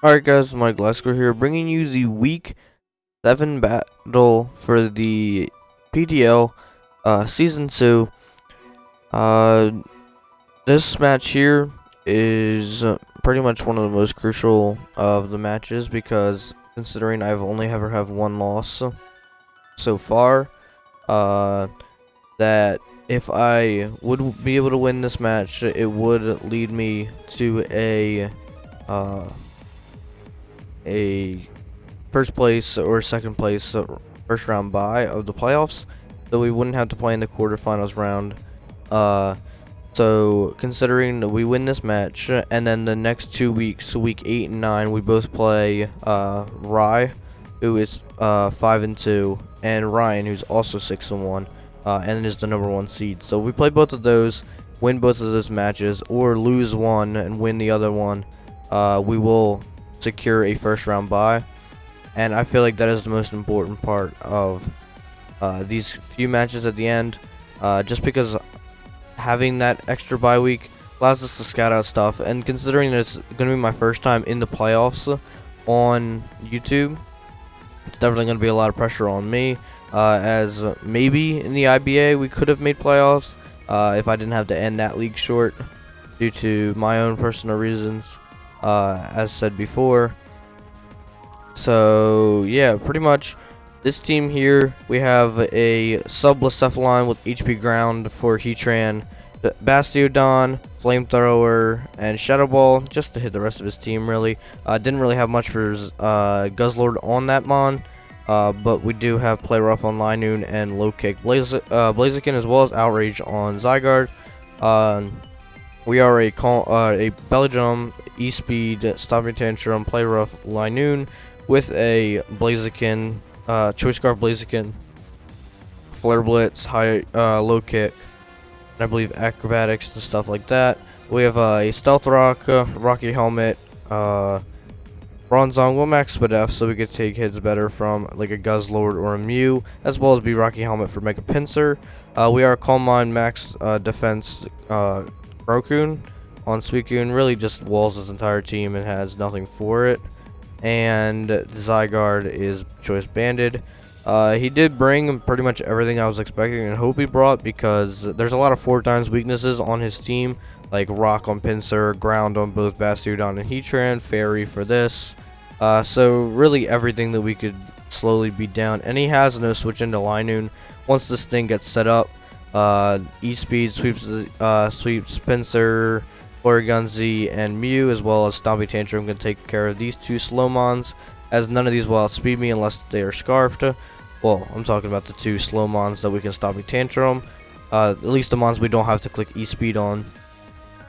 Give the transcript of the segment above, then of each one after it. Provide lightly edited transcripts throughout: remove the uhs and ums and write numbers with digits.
Alright guys, my Gliscor here, bringing you the Week 7 battle for the PDL Season 2. This match here is pretty much one of the most crucial of the matches because considering I've only ever have one loss so far, that if I would be able to win this match, it would lead me to a first place or second place first round bye of the playoffs, so we wouldn't have to play in the quarterfinals round. So considering that we win this match, and then the next 2 weeks, week 8 and 9, we both play Rye, who is 5-2, and Ryan, who's also 6-1, and is the #1 seed. So if we play both of those, win both of those matches, or lose one and win the other one, we will secure a first round bye. And I feel like that is the most important part of these few matches at the end, just because having that extra bye week allows us to scout out stuff, and considering that it's going to be my first time in the playoffs on YouTube, it's definitely going to be a lot of pressure on me, as maybe in the IBA we could have made playoffs if I didn't have to end that league short due to my own personal reasons, as said before. So yeah, pretty much this team here, we have a sub-Blacephalon with HP Ground for Heatran, Bastiodon, Flamethrower, and Shadow Ball, just to hit the rest of his team really. Didn't really have much for Guzzlord on that mon, but we do have Play Rough on Linoon and Low Kick Blaziken, as well as Outrage on Zygarde. We are a Belgium, E-Speed, Stomping Tantrum, Play Rough, Linoon, with a Blaziken, Choice Scarf Blaziken, Flare Blitz, Low Kick, and I believe Acrobatics and stuff like that. We have a Stealth Rock, Rocky Helmet, Bronzong. We'll max Speed F so we can take hits better from like a Guzzlord or a Mew, as well as be Rocky Helmet for Mega Pinsir. We are Calm Mind, max Defense, Grokoon on Suicune. Really just walls his entire team and has nothing for it. And Zygarde is Choice Banded. He did bring pretty much everything I was expecting and hope he brought, because there's a lot of 4x weaknesses on his team, like Rock on Pinsir, Ground on both Bastiodon and Heatran, Fairy for this. So really everything that we could slowly beat down. And he has no switch into Linoon once this thing gets set up. E-Speed sweeps Pinsir, Florigunzi, and Mew, as well as Stomping Tantrum, can take care of these two Slowmons, as none of these will outspeed me unless they are Scarfed. Well, I'm talking about the two Slowmons that we can Stomping Tantrum. At least the mons we don't have to click E-Speed on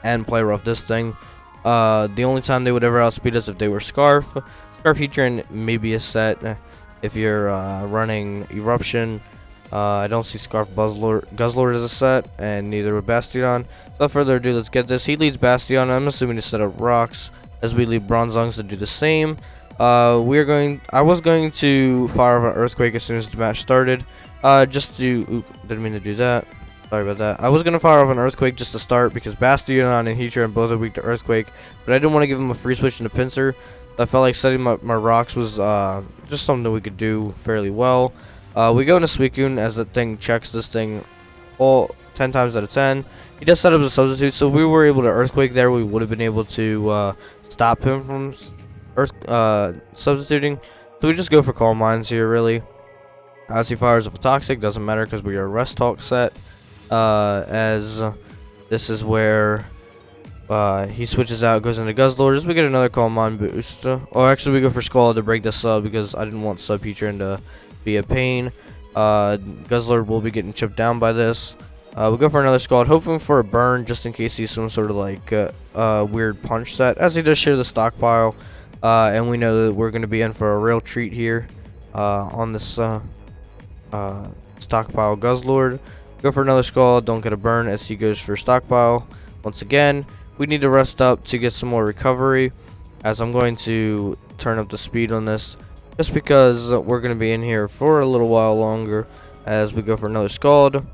and Play Rough this thing. The only time they would ever outspeed us if they were Scarf. Scarf Heatran may be a set if you're running Eruption. I don't see Scarf Guzzlord as a set, and neither would Bastiodon. Without further ado, let's get this. He leads Bastion. I'm assuming to set up rocks, as we lead Bronzongs to do the same. I was going to fire off an Earthquake as soon as the match started. Didn't mean to do that. Sorry about that. I was going to fire off an Earthquake just to start, because Bastiodon and Heatran both are weak to Earthquake, but I didn't want to give him a free switch into Pinsir. I felt like setting my rocks was just something we could do fairly well. We go into Suicune, as the thing checks this thing all 10 times out of 10. He does set up a substitute, so we were able to Earthquake there. We would have been able to stop him from substituting. So we just go for Calm Minds here, really. As he fires up a Toxic, doesn't matter because we are a Rest Talk set. As this is where he switches out, goes into Guzzlord, as we get another Calm Mind boost. Or actually, we go for Scald to break the sub, because I didn't want Sub Heatran to be a pain. Guzzlord will be getting chipped down by this. We'll go for another Scald, hoping for a burn just in case he's some sort of like weird punch set, as he does share the stockpile. And we know that we're going to be in for a real treat here on this stockpile Guzzlord. Go for another Scald, don't get a burn as he goes for stockpile. Once again, we need to rest up to get some more recovery, as I'm going to turn up the speed on this, just because we're going to be in here for a little while longer, as we go for another Scald.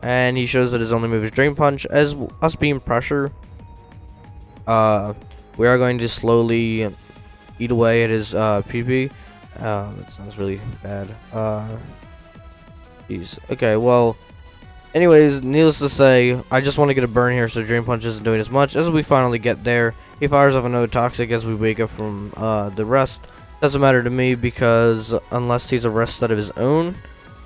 And he shows that his only move is Drain Punch. As us being pressure, we are going to slowly eat away at his PP. That sounds really bad. Jeez. Okay, well, anyways, needless to say, I just want to get a burn here so Drain Punch isn't doing as much. As we finally get there, he fires off another Toxic as we wake up from the rest. Doesn't matter to me because unless he's a rest set of his own,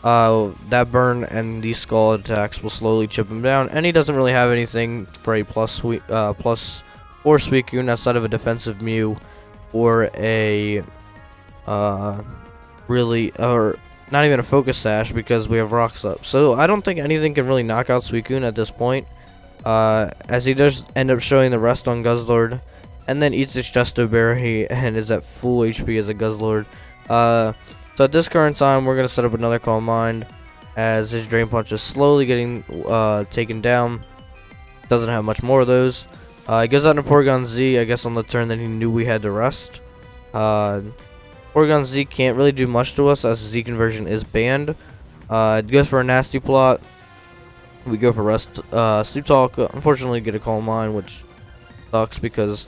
that burn and these Scald attacks will slowly chip him down. And he doesn't really have anything for a plus 4 Suicune outside of a defensive Mew or a or not even a Focus Sash because we have Rocks up. So I don't think anything can really knock out Suicune at this point. As he does end up showing the rest on Guzzlord, and then eats his Chesto Berry and is at full HP as a Guzzlord. So at this current time, we're gonna set up another Calm Mind as his Drain Punch is slowly getting taken down. Doesn't have much more of those. He goes out to Porygon Z, I guess on the turn that he knew we had to rest. Porygon Z can't really do much to us as Z conversion is banned. It goes for a Nasty Plot. We go for Rest. Sleep Talk, unfortunately, get a Calm Mind, which sucks because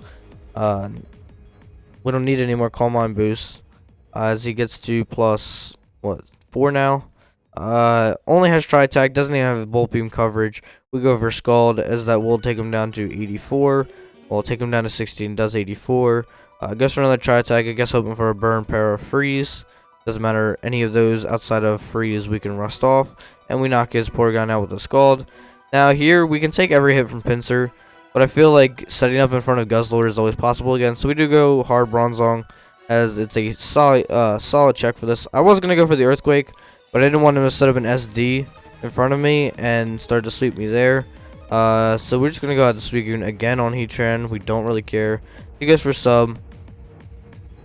we don't need any more Calm Mind boosts. As he gets to plus, what, 4 now? Only has Tri-Attack, doesn't even have Volt Beam coverage. We go for Scald, as that will take him down to 84. Well, take him down to 16, does 84. Goes for another Tri-Attack, I guess hoping for a Burn, Para, Freeze. Doesn't matter, any of those outside of Freeze we can rust off. And we knock his Porygon out with a Scald. Now here, we can take every hit from Pinsir, but I feel like setting up in front of Guzzlord is always possible again. So we do go hard Bronzong, as it's a solid check for this. I was going to go for the Earthquake, but I didn't want him to set up an SD in front of me and start to sweep me there. So we're just going to go out to Suicune again on Heatran. We don't really care. He goes for Sub.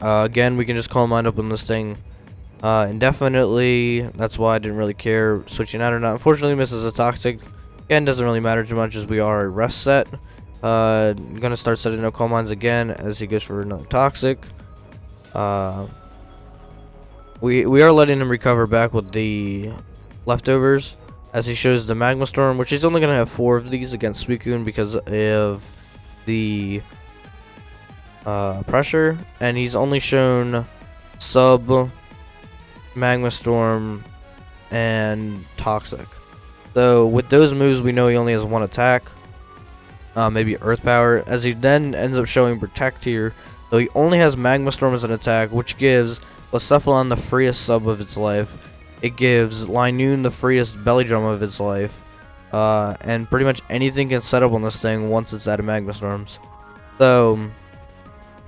Again, we can just Calm Mind up on this thing indefinitely. That's why I didn't really care switching out or not. Unfortunately, misses a Toxic. Again, doesn't really matter too much as we are a rest set. I'm going to start setting up Calm Minds again as he goes for another Toxic. We are letting him recover back with the leftovers as he shows the Magma Storm, which he's only going to have 4 of these against Suicune because of the pressure, and he's only shown Sub, Magma Storm, and Toxic. So with those moves, we know he only has 1 attack, maybe Earth Power, as he then ends up showing Protect here. So he only has Magma Storm as an attack, which gives Blacephalon the freest Sub of its life. It gives Linoon the freest Belly Drum of its life. And pretty much anything can set up on this thing once it's out of Magma Storms. So,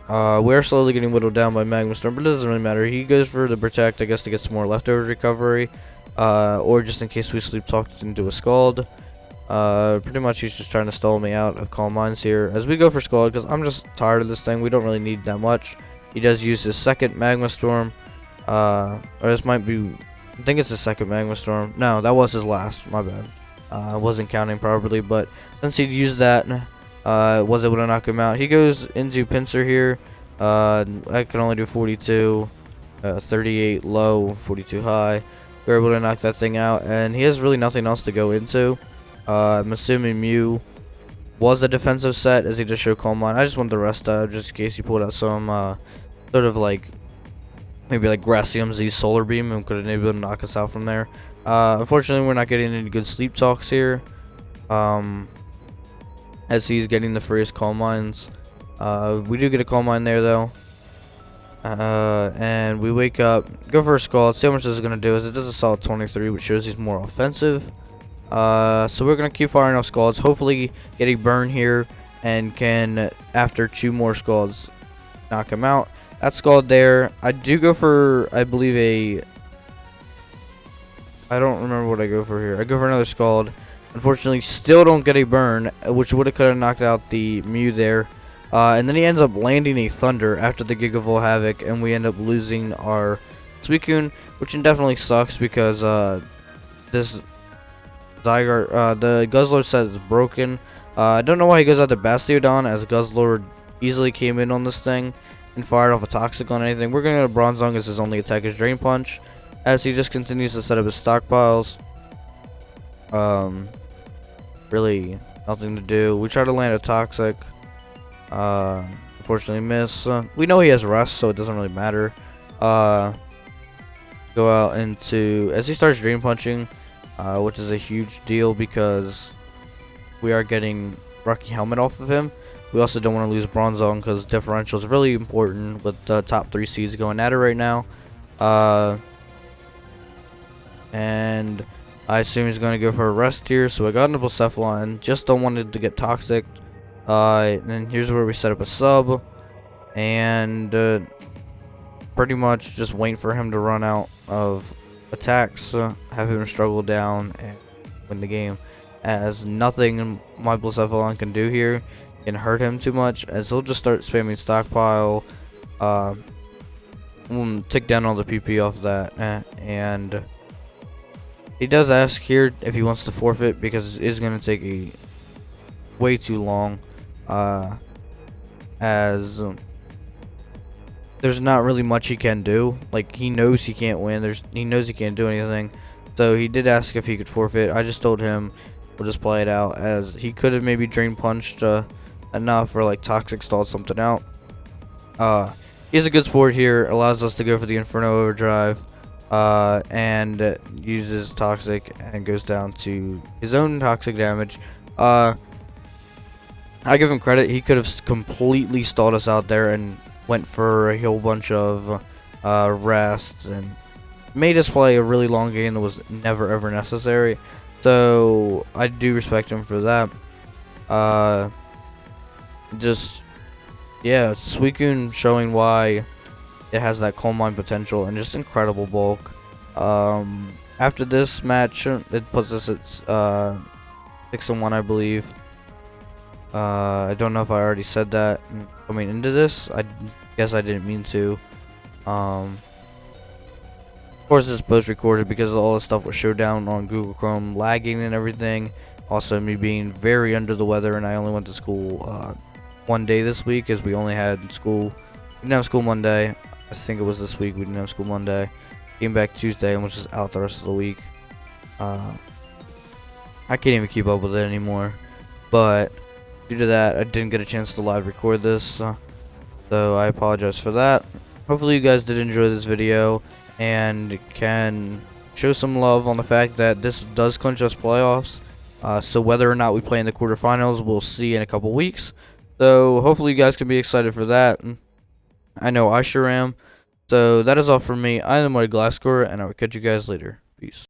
we're slowly getting whittled down by Magma Storm, but it doesn't really matter. He goes for the Protect, I guess, to get some more leftover recovery. Or just in case we Sleep Talked into a Scald. Pretty much he's just trying to stall me out of Calm Minds here as we go for Scald because I'm just tired of this thing. We don't really need that much. He does use his second Magma Storm, or this might be, I think it's his second Magma Storm. No, that was his last, my bad. I wasn't counting properly, but since he used that, was able to knock him out. He goes into Pinsir here. I can only do 42, 38 low, 42 high. We're able to knock that thing out, and he has really nothing else to go into. I'm assuming Mew was a defensive set as he just showed Calm Mind. I just wanted the rest out just in case he pulled out some sort of like maybe like Gracium Z Solar Beam and could have maybe able to knock us out from there. Unfortunately, we're not getting any good Sleep Talks here. As he's getting the freest Calm Minds. We do get a Calm Mind there though. And we wake up, go for a Scald. See how much this is going to do. Is it does a solid 23, which shows he's more offensive. So we're going to keep firing off Scalds. Hopefully get a burn here and can, after 2 more Scalds, knock him out. That Scald there. I do go for, I believe, I don't remember what I go for here. I go for another Scald. Unfortunately, still don't get a burn, which would have could have knocked out the Mew there. And then he ends up landing a Thunder after the Gigavolt Havoc, and we end up losing our Suicune, which definitely sucks because this Zygarde, the Guzzlord set is broken. I don't know why he goes out to Bastiodon, as Guzzlord easily came in on this thing and fired off a Toxic on anything. We're going to go Bronzong as his only attack is Drain Punch, as he just continues to set up his stockpiles. Really nothing to do. We try to land a Toxic. unfortunately miss. We know he has rest, so it doesn't really matter. Go out into as he starts dream punching, which is a huge deal because we are getting Rocky Helmet off of him. We also don't want to lose Bronze Zone because differential is really important with the top 3 seeds going at it right now. And I assume he's going to go for a rest here, so I got into Blacephalon. Just don't want it to get toxic. And then here's where we set up a sub, and pretty much just wait for him to run out of attacks, have him struggle down, and win the game. As nothing my Blacephalon can do here can hurt him too much, as he'll just start spamming stockpile, tick down all the PP off that, and he does ask here if he wants to forfeit because it is going to take a way too long, as there's not really much he can do. Like, he knows he can't win. He knows he can't do anything. So he did ask if he could forfeit. I just told him we'll just play it out, as he could have maybe drain punched enough or like toxic stalled something out. He's a good sport here. Allows us to go for the Inferno Overdrive, and uses toxic and goes down to his own toxic damage. I give him credit. He could have completely stalled us out there and went for a whole bunch of rests and made us play a really long game that was never ever necessary. So I do respect him for that. Just yeah, Suicune showing why it has that coal mine potential and just incredible bulk. After this match, it puts us at 6-1, I believe. I don't know if I already said that coming into this. I guess I didn't mean to. Of course, this post-recorded because all the stuff was showed down on Google Chrome, lagging and everything. Also, me being very under the weather, and I only went to school one day this week, as we only had school. We didn't have school Monday. I think it was this week. We didn't have school Monday. Came back Tuesday and was just out the rest of the week. I can't even keep up with it anymore. But due to that, I didn't get a chance to live record this, so I apologize for that. Hopefully you guys did enjoy this video and can show some love on the fact that this does clinch us playoffs. So whether or not we play in the quarterfinals, we'll see in a couple weeks. So hopefully you guys can be excited for that. I know I sure am. So that is all from me. I am York Gliscors, and I will catch you guys later. Peace.